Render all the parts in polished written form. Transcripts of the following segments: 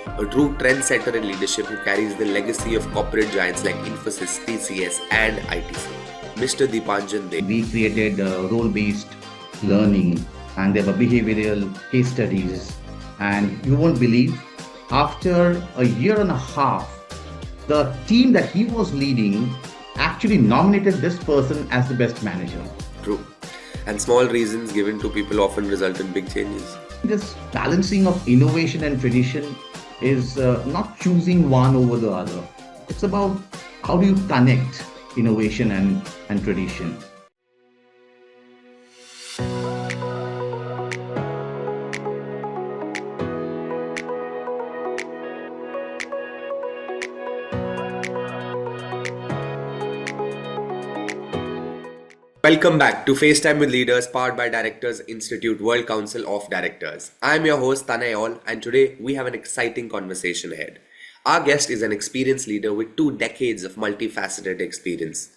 a true trendsetter in leadership who carries the legacy of corporate giants like Infosys, TCS, and ITC. Mr. Dipanjan De. We created role-based learning, and there were behavioral case studies. And you won't believe, after a year and a half, the team that he was leading actually nominated this person as the best manager. True. And small reasons given to people often result in big changes. This balancing of innovation and tradition is not choosing one over the other. It's about how do you connect innovation and tradition. Welcome back to FaceTime with Leaders, powered by Directors Institute World Council of Directors. I'm your host Tanay All, and today we have an exciting conversation ahead. Our guest is an experienced leader with 2 decades of multifaceted experience.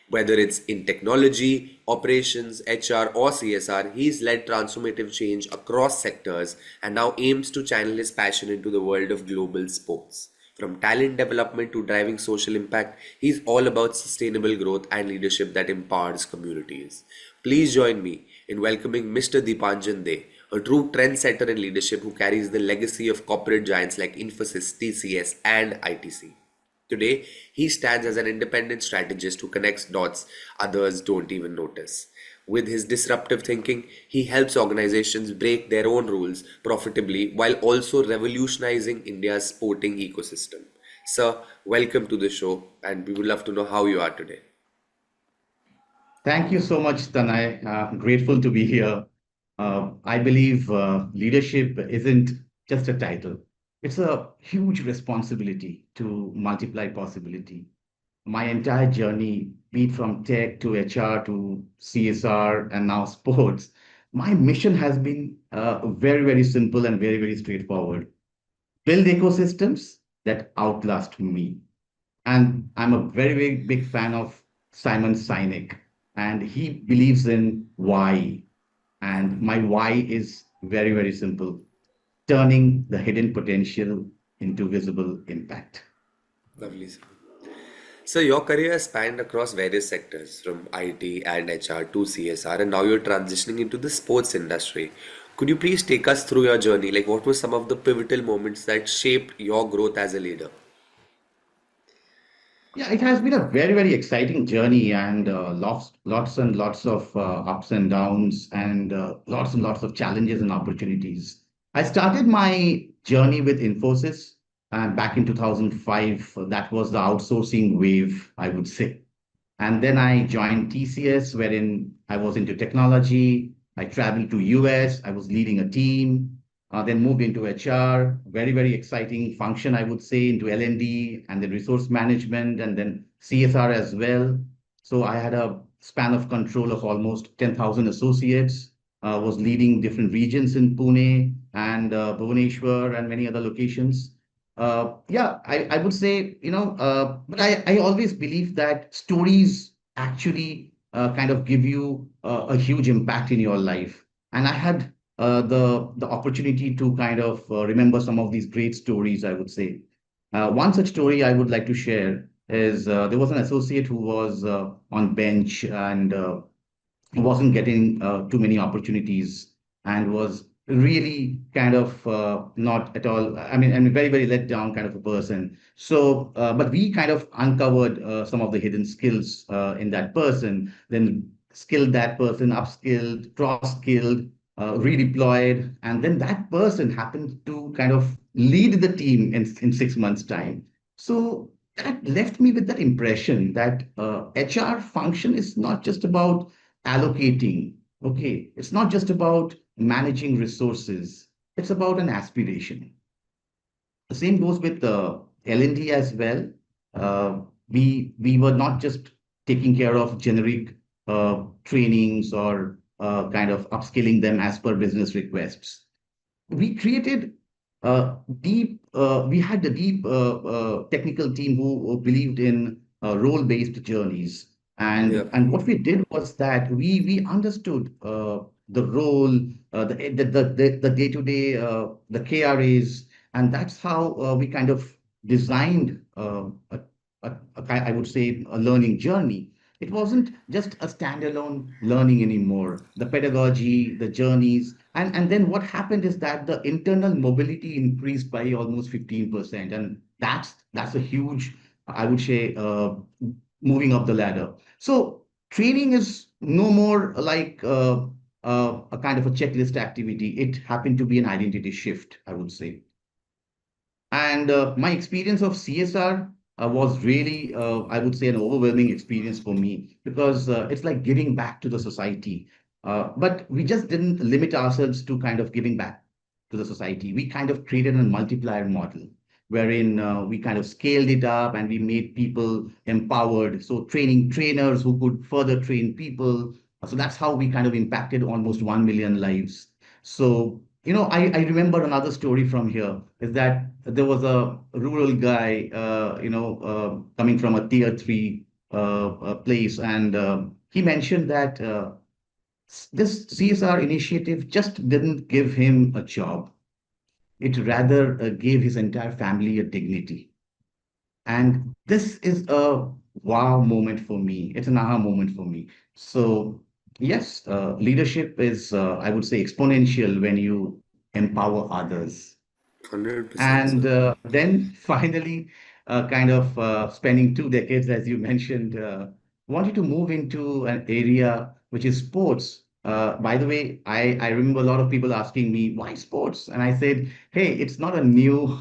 Whether it's in technology, operations, HR, or CSR, he's led transformative change across sectors and now aims to channel his passion into the world of global sports. From talent development to driving social impact, he's all about sustainable growth and leadership that empowers communities. Please join me in welcoming Mr. Dipanjan De, a true trendsetter in leadership who carries the legacy of corporate giants like Infosys, TCS, and ITC. Today, he stands as an independent strategist who connects dots others don't even notice. With his disruptive thinking, he helps organizations break their own rules profitably while also revolutionizing India's sporting ecosystem. Sir, welcome to the show, and we would love to know how you are today. Thank you so much, Tanay. Grateful to be here. I believe leadership isn't just a title, it's a huge responsibility to multiply possibility. My entire journey, be it from tech to HR to CSR and now sports, my mission has been very, very simple and very, very straightforward. Build ecosystems that outlast me. And I'm a very, very big fan of Simon Sinek, and he believes in why. And my why is very, very simple, turning the hidden potential into visible impact. Lovely, sir. So, your career has spanned across various sectors from IT and HR to CSR, and now you're transitioning into the sports industry. Could you please take us through your journey? Like, what were some of the pivotal moments that shaped your growth as a leader? Yeah, it has been a very, very exciting journey and lots and lots of ups and downs and lots of challenges and opportunities. I started my journey with Infosys back in 2005. That was the outsourcing wave, I would say. And then I joined TCS, wherein I was into technology. I traveled to US. I was leading a team. Then moved into HR. Very, very exciting function, I would say, into L&D and then resource management and then CSR as well. So I had a span of control of almost 10,000 associates. Was leading different regions in Pune and Bhubaneswar and many other locations. I would say, but I always believe that stories actually kind of give you a huge impact in your life. And I had the opportunity to kind of remember some of these great stories, I would say. One such story I would like to share is there was an associate who was on bench and wasn't getting too many opportunities and was really kind of not at all, I mean, very, very let down kind of a person. So, but we kind of uncovered some of the hidden skills in that person, then skilled that person, upskilled, cross-skilled, redeployed, and then that person happened to kind of lead the team in 6 months' time. So that left me with that impression that HR function is not just about allocating. Okay, it's not just about managing resources. It's about an aspiration. The same goes with the L&D as well. We were not just taking care of generic trainings or kind of upskilling them as per business requests. We created we had a deep technical team who believed in role-based journeys. Yeah. And what we did was that we understood the role, the day-to-day, the KRAs, And that's how we kind of designed I would say, a learning journey. It wasn't just a standalone learning anymore. The pedagogy, the journeys, and then what happened is that the internal mobility increased by almost 15%. And that's a huge, I would say, moving up the ladder. So training is no more like a kind of a checklist activity. It happened to be an identity shift, I would say. And my experience of CSR was really, I would say, an overwhelming experience for me because it's like giving back to the society. But we just didn't limit ourselves to kind of giving back to the society. We kind of created a multiplier model wherein we kind of scaled it up and we made people empowered. So training trainers who could further train people. So that's how we kind of impacted almost 1 million lives. So I remember another story from here is that there was a rural guy, coming from a tier three place, and he mentioned that this CSR initiative just didn't give him a job. It rather gave his entire family a dignity. And this is a wow moment for me. It's an aha moment for me. So, yes, leadership is, I would say, exponential when you empower others. 100%, And sir. then finally, kind of spending 2 decades, as you mentioned, wanted to move into an area which is sports. By the way, I remember a lot of people asking me, why sports? And I said, hey, it's not a new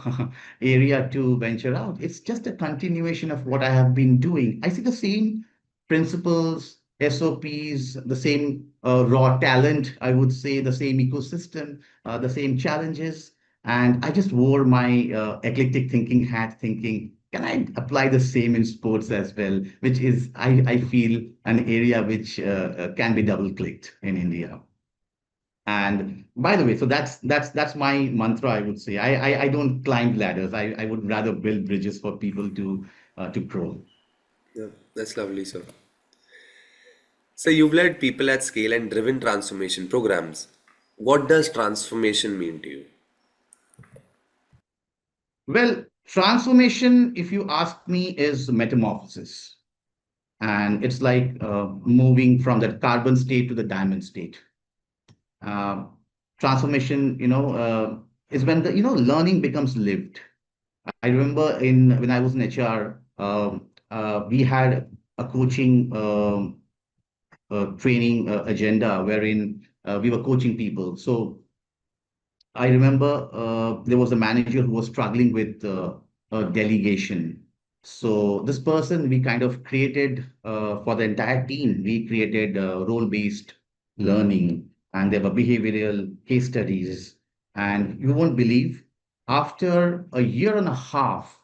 area to venture out. It's just a continuation of what I have been doing. I see the same principles, SOPs, the same raw talent, I would say, the same ecosystem, the same challenges, and I just wore my eclectic thinking hat, thinking, can I apply the same in sports as well? Which is, I feel, an area which can be double clicked in India. And by the way, so that's my mantra. I would say I don't climb ladders. I would rather build bridges for people to grow. Yeah, that's lovely, sir. So you've led people at scale and driven transformation programs. What does transformation mean to you? Well, transformation, if you ask me, is metamorphosis, and it's like moving from that carbon state to the diamond state. uh, Transformation, is when the learning becomes lived. I remember in when I was in HR, we had a coaching training agenda wherein we were coaching people. So I remember there was a manager who was struggling with a delegation. So this person we kind of created for the entire team. We created role-based learning, and there were behavioral case studies. And you won't believe, after a year and a half,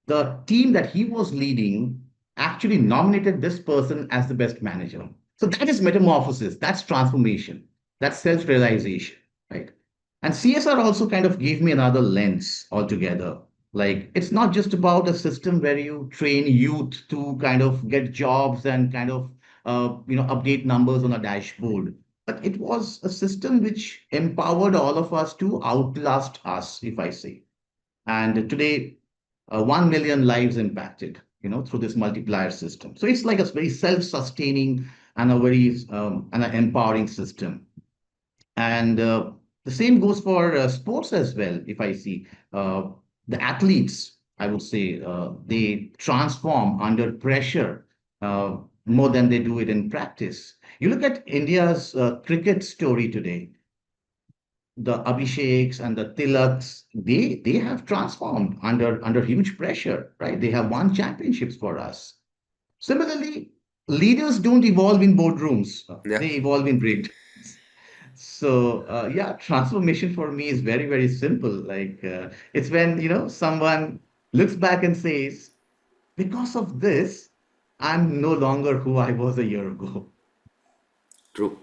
the team that he was leading actually nominated this person as the best manager. So that is metamorphosis, that's transformation, that's self realization, right? And CSR also kind of gave me another lens altogether. Like, it's not just about a system where you train youth to kind of get jobs and kind of, update numbers on a dashboard. But it was a system which empowered all of us to outlast us, if I say. And today, 1 million lives impacted, through this multiplier system. So it's like a very self-sustaining and a very and an empowering system. And the same goes for sports as well. If I see the athletes, I would say they transform under pressure more than they do it in practice. You look at India's cricket story today, the Abhisheks and the Tilaks, they have transformed under huge pressure, right? They have won championships for us. Similarly, leaders don't evolve in boardrooms; Yeah, they evolve in breakdowns. So yeah, transformation for me is very very simple. Like it's when someone looks back and says, "Because of this, I'm no longer who I was a year ago." true.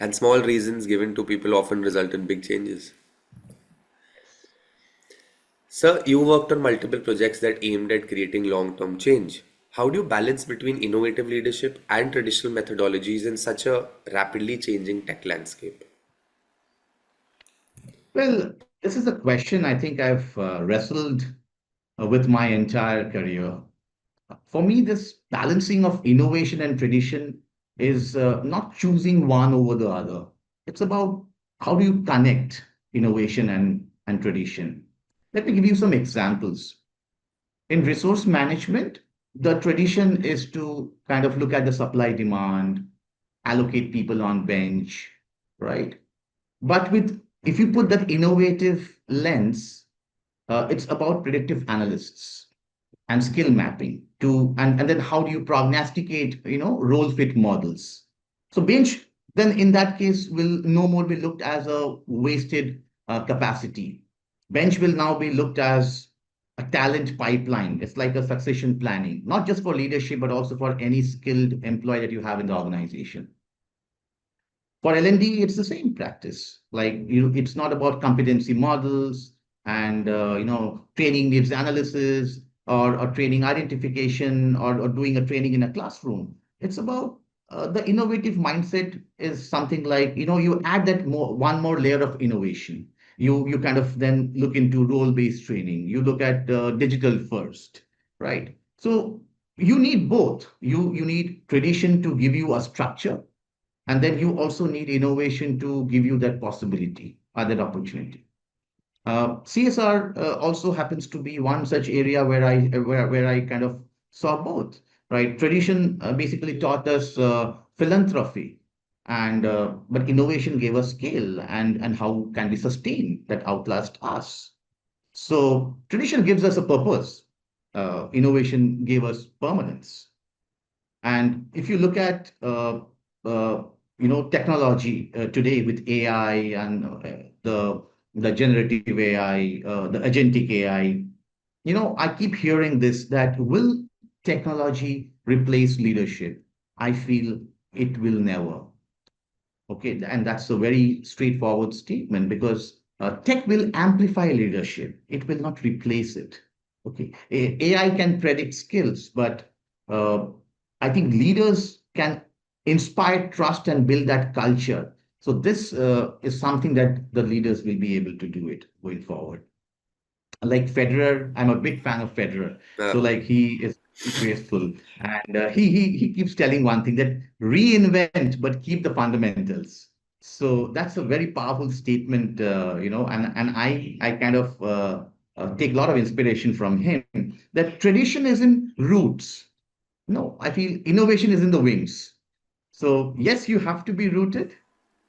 And small reasons given to people often result in big changes. Sir, you worked on multiple projects that aimed at creating long term change. How do you balance between innovative leadership and traditional methodologies in such a rapidly changing tech landscape? Well, this is a question I think I've wrestled with my entire career. For me, this balancing of innovation and tradition is not choosing one over the other. It's about how do you connect innovation and tradition. Let me give you some examples. In resource management, the tradition is to kind of look at the supply demand, allocate people on bench, right? But with if you put that innovative lens, it's about predictive analysts and skill mapping to and then how do you prognosticate, role fit models. So bench then in that case will no more be looked as a wasted capacity. Bench will now be looked as a talent pipeline. It's like a succession planning, not just for leadership, but also for any skilled employee that you have in the organization. For L&D, it's the same practice. Like it's not about competency models and training needs analysis or training identification or doing a training in a classroom. It's about the innovative mindset is something like you add that one more layer of innovation. You kind of then look into role-based training. You look at digital first, right? So you need both. You need tradition to give you a structure, and then you also need innovation to give you that possibility or that opportunity. CSR also happens to be one such area where I kind of saw both. Right, tradition basically taught us philanthropy, and but innovation gave us scale and how can we sustain that outlast us. So tradition gives us a purpose. Innovation gave us permanence. And if you look at uh, technology today with AI and the generative AI, the agentic AI, I keep hearing this that will technology replace leadership? I feel it will never. Okay, and that's a very straightforward statement because tech will amplify leadership. It will not replace it. Okay, AI can predict skills, but uh, I think leaders can inspire trust and build that culture. So this is something that the leaders will be able to do it going forward. Like Federer, I'm a big fan of Federer. Uh, So like he is faithful, and he keeps telling one thing that reinvent but keep the fundamentals. So that's a very powerful statement, and I kind of take a lot of inspiration from him. That tradition is in roots. No, I feel innovation is in the wings. So yes, you have to be rooted.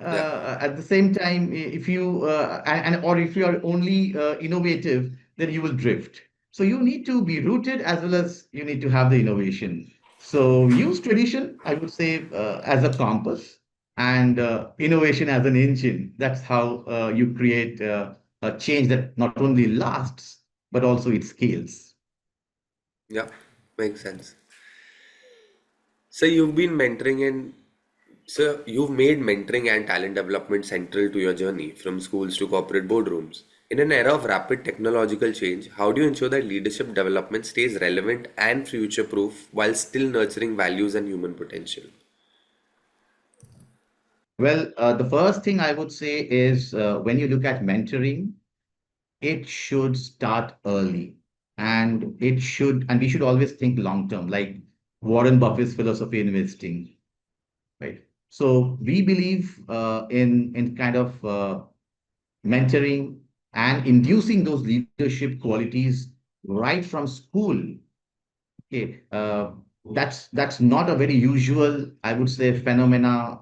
yeah, At the same time, if you and or if you are only innovative, then you will drift. So you need to be rooted as well as you need to have the innovation. So use tradition, I would say, as a compass and innovation as an engine. That's how you create a change that not only lasts but also it scales. yeah, makes sense. So you've been mentoring and so you've made mentoring and talent development central to your journey from schools to corporate boardrooms. In an era of rapid technological change, how do you ensure that leadership development stays relevant and future proof while still nurturing values and human potential? Well, the first thing I would say is when you look at mentoring, it should start early, and we should always think long term, like Warren Buffett's philosophy in investing, right? So we believe in kind of mentoring and inducing those leadership qualities right from school. Okay, that's not a very usual, I would say, phenomena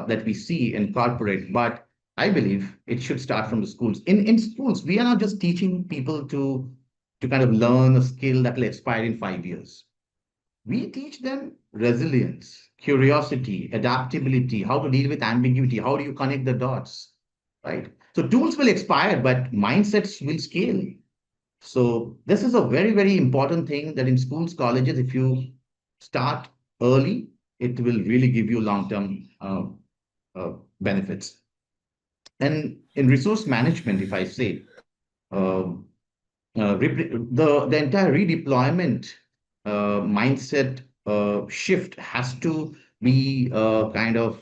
that we see in corporate, but I believe it should start from the schools. In schools, we are not just teaching people to kind of learn a skill that will expire in 5 years. We teach them resilience, curiosity, adaptability, how to deal with ambiguity, how do you connect the dots, right? So tools will expire, but mindsets will scale. So this is a very, very important thing that in schools, colleges, if you start early, it will really give you long-term benefits. And in resource management, if I say, um, the entire redeployment mindset shift has to be kind of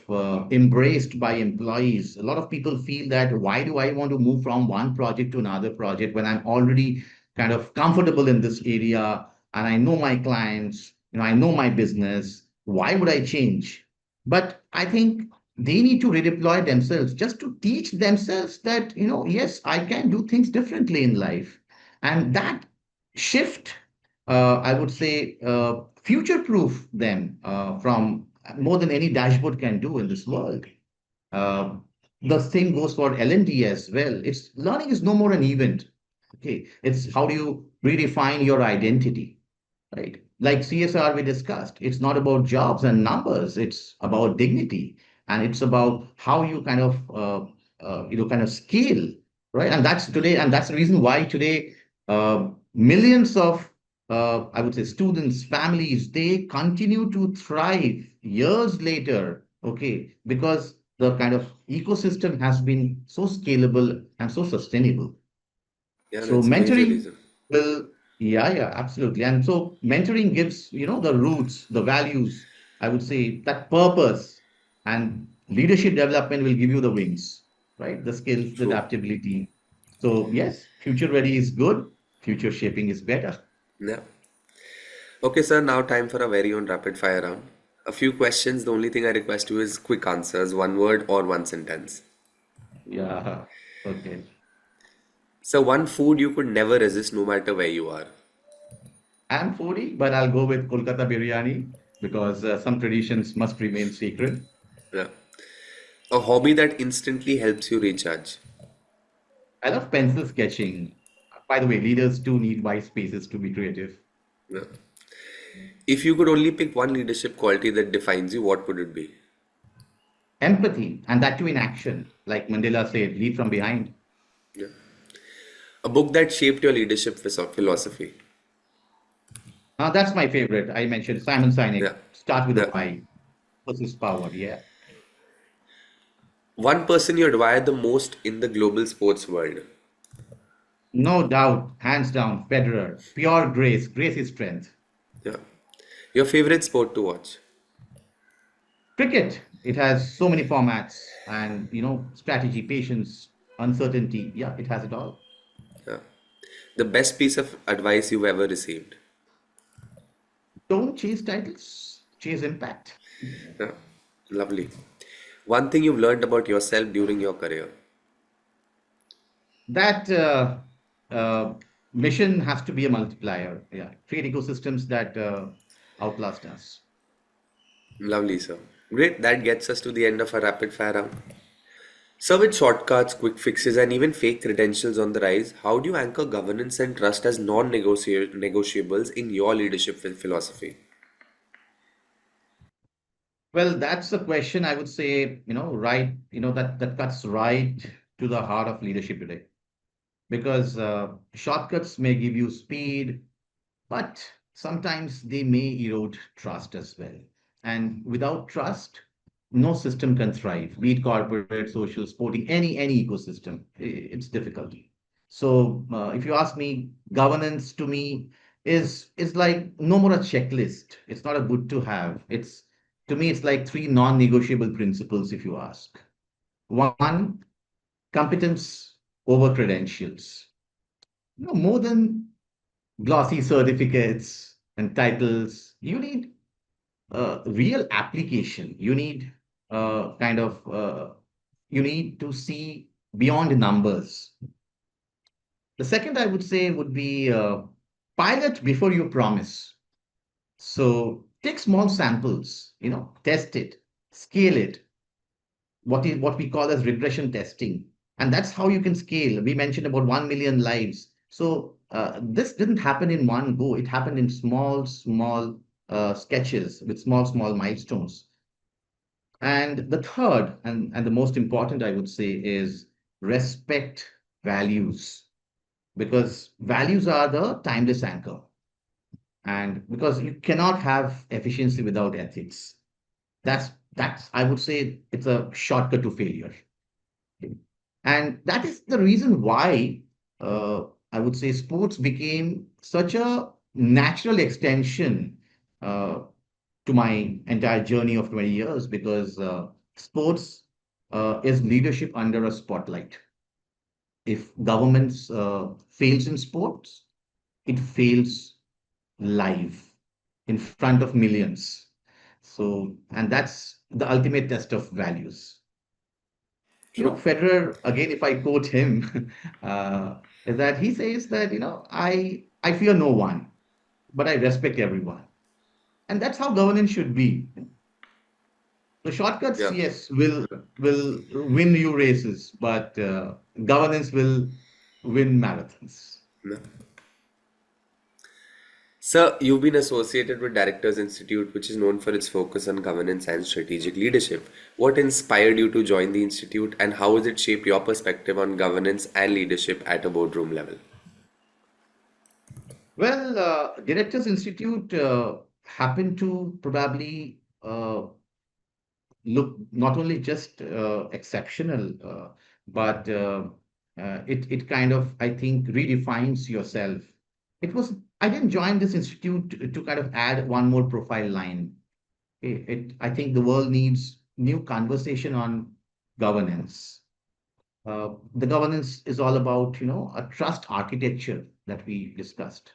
embraced by employees. A lot of people feel that why do I want to move from one project to another project when I'm already kind of comfortable in this area and I know my clients, I know my business. Why would I change? But I think they need to redeploy themselves just to teach themselves that, yes, I can do things differently in life. And that shift, I would say, future proof them from more than any dashboard can do in this world. Uh, the same goes for L&D as well. It's learning is no more an event. Okay, it's how do you redefine your identity, right? Like CSR we discussed, it's not about jobs and numbers. It's about dignity, and it's about how you kind of scale, right? And that's today, and that's the reason why today millions of I would say students, families, they continue to thrive years later. Okay, because the kind of ecosystem has been so scalable and so sustainable. Yeah, So that's a major mentoring reason. will, yeah, yeah, absolutely. And so mentoring gives, the roots, the values, I would say that purpose, and leadership development will give you the wings, right? The skills, the True. adaptability. So yes, future ready is good. Future shaping is better. Yeah. Okay, sir, now time for a very own rapid fire round. A few questions. The only thing I request you is quick answers, one word or one sentence. Yeah. Okay. So, one food you could never resist no matter where you are. I'm foodie, but I'll go with Kolkata biryani because some traditions must remain secret. Yeah. A hobby that instantly helps you recharge. I love pencil sketching. By the way, leaders do need white spaces to be creative. Yeah. If you could only pick one leadership quality that defines you, what would it be? Empathy, and that too in action. Like Mandela said, lead from behind. Yeah. A book that shaped your leadership philosophy. That's my favorite. I mentioned Simon Sinek. Yeah. Start with the Yeah. why. Versus power. Yeah. One person you admire the most in the global sports world. No doubt, hands down, Federer. Pure grace. Grace is strength. Yeah. Your favorite sport to watch. Cricket. It has so many formats and, strategy, patience, uncertainty. Yeah, it has it all. Yeah. The best piece of advice you've ever received. Don't chase titles, chase impact. Yeah. Lovely. One thing you've learned about yourself during your career. That uh, mission has to be a multiplier. Yeah, create ecosystems that outlast us. Lovely, sir. Great. That gets us to the end of our rapid fire round. So, with shortcuts, quick fixes, and even fake credentials on the rise, how do you anchor governance and trust as non negotiables in your leadership philosophy? Well, that's the question I would say, right, that cuts right to the heart of leadership today. Because shortcuts may give you speed, but sometimes they may erode trust as well. And without trust, no system can thrive, be it corporate, social, sporting, any ecosystem. It's difficult. So if you ask me, governance to me is like no more a checklist. It's not a good to have. It's to me, it's like three non-negotiable principles, if you ask. One, competence over credentials. More than glossy certificates and titles. You need real application. You need kind of you need to see beyond numbers. The second I would say would be pilot before you promise. So take small samples, test it, scale it. What we call as regression testing, and that's how you can scale. We mentioned about 1 million lives. So this didn't happen in one go. It happened in small sketches with small milestones. And the third and the most important I would say is respect values, because values are the timeless anchor, and because you cannot have efficiency without ethics. That's I would say it's a shortcut to failure. And that is the reason why I would say sports became such a natural extension uh, to my entire journey of 20 years because sports is leadership under a spotlight. If governments fails in sports, it fails live in front of millions. So, and that's the ultimate test of values. True. Federer, again, if I quote him, is that he says that, I fear no one, but I respect everyone. And that's how governance should be. The shortcuts, Yeah. yes, will win you races, but governance will win marathons. Yeah. Sir, you've been associated with Directors Institute, which is known for its focus on governance and strategic leadership. What inspired you to join the institute, and how has it shaped your perspective on governance and leadership at a boardroom level? Well, Directors Institute happened to probably look not only just exceptional, but it kind of, I think, redefines yourself. It was, I didn't join this institute to kind of add one more profile line. I think the world needs new conversation on governance. The governance is all about, a trust architecture that we discussed.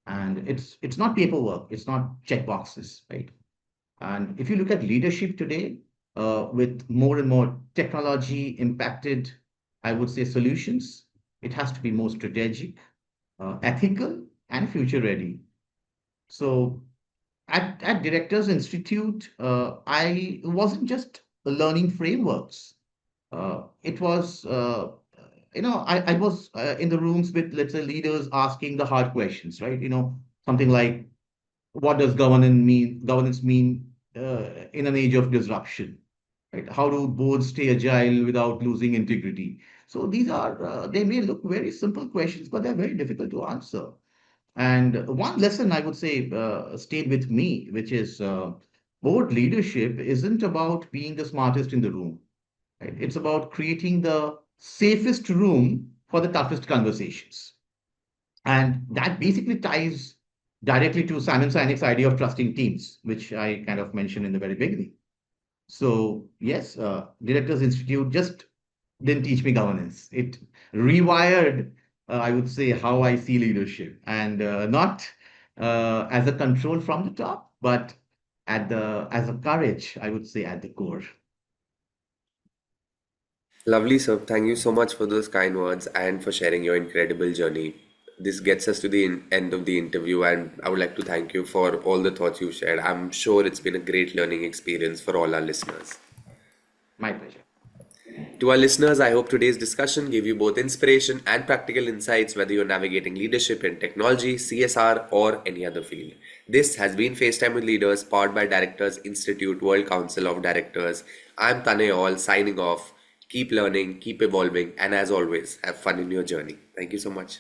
And it's not paperwork, it's not check boxes, right? And if you look at leadership today, with more and more technology impacted, I would say, solutions, it has to be more strategic, ethical, and future ready. So at Directors Institute, I wasn't just learning frameworks. It was, I was in the rooms with, let's say, leaders asking the hard questions, right? Something like, what does governance mean in an age of disruption, right? How do boards stay agile without losing integrity? So these are, they may look very simple questions, but they're very difficult to answer. And one lesson I would say stayed with me, which is board leadership isn't about being the smartest in the room, right? It's about creating the safest room for the toughest conversations. And that basically ties directly to Simon Sinek's idea of trusting teams, which I kind of mentioned in the very beginning. So, yes, Directors Institute just didn't teach me governance. It rewired, I would say, how I see leadership, and not as a control from the top, but as a courage, I would say, at the core. Lovely, sir. Thank you so much for those kind words and for sharing your incredible journey. This gets us to the end of the interview, and I would like to thank you for all the thoughts you shared. I'm sure it's been a great learning experience for all our listeners. My pleasure. To our listeners, I hope today's discussion gave you both inspiration and practical insights, whether you're navigating leadership in technology, CSR, or any other field. This has been FaceTime with Leaders, powered by Directors Institute World Council of Directors. I'm Tanay All signing off. Keep learning, keep evolving, and as always, have fun in your journey. Thank you so much.